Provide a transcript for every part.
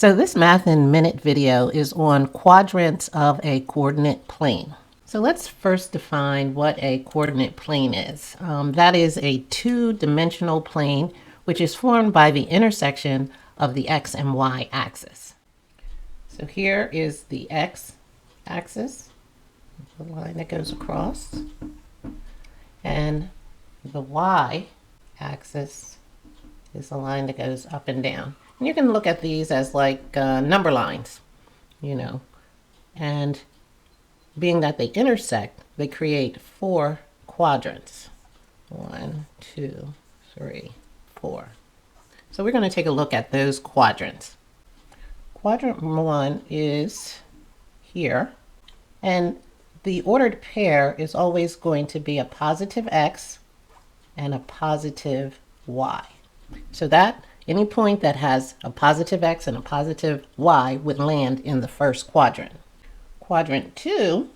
So this Math in Minute video is on quadrants of a coordinate plane. So let's first define what a coordinate plane is. That is a two-dimensional plane which is formed by the intersection of the x and y axis. So here is the x axis, the line that goes across, and the y axis is the line that goes up and down. And you can look at these as like number lines, and being that they intersect, they create four quadrants. 1, 2, 3, 4. So we're going to take a look at those quadrants. Quadrant 1 is here, and the ordered pair is always going to be a positive x and a positive y. So that any point that has a positive x and a positive y would land in the first quadrant. Quadrant 2,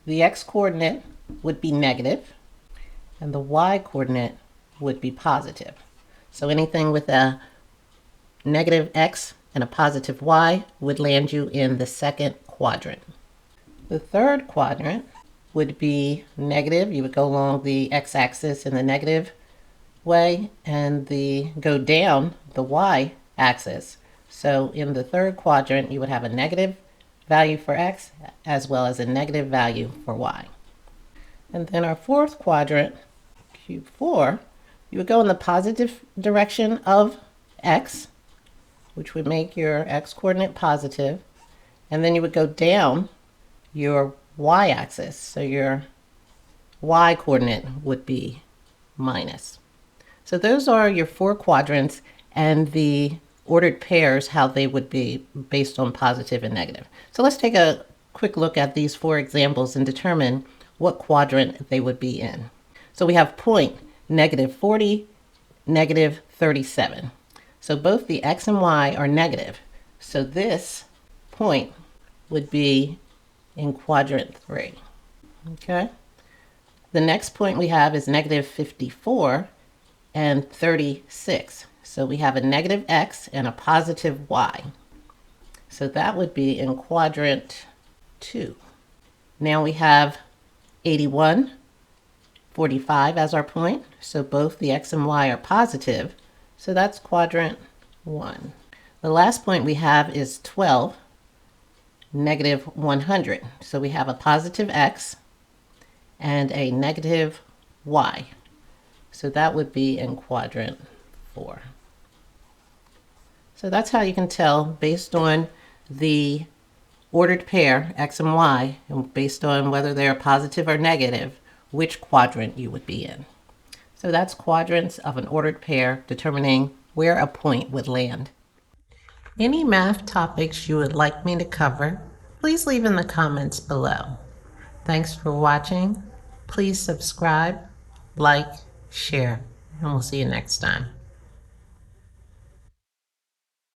the x coordinate would be negative and the y coordinate would be positive. So anything with a negative x and a positive y would land you in the second quadrant. The third quadrant would be negative. You would go along the x-axis in the negative way and go down the y-axis. So in the third quadrant, you would have a negative value for x as well as a negative value for y. And then our fourth quadrant, cube 4, you would go in the positive direction of x, which would make your x coordinate positive, and then you would go down your y-axis, so your y coordinate would be minus. So those are your four quadrants and the ordered pairs, how they would be based on positive and negative. So let's take a quick look at these four examples and determine what quadrant they would be in. So we have point -40, -37. So both the x and y are negative. So this point would be in quadrant 3. Okay. The next point we have is -54 and 36. So we have a negative x and a positive y. So that would be in quadrant 2. Now we have 81, 45 as our point. So both the x and y are positive. So that's quadrant 1. The last point we have is 12, -100. So we have a positive x and a negative y. So that would be in quadrant 4. So that's how you can tell based on the ordered pair, x and y, and based on whether they're positive or negative, which quadrant you would be in. So that's quadrants of an ordered pair, determining where a point would land. Any math topics you would like me to cover, please leave in the comments below. Thanks for watching. Please subscribe, like, share, and we'll see you next time.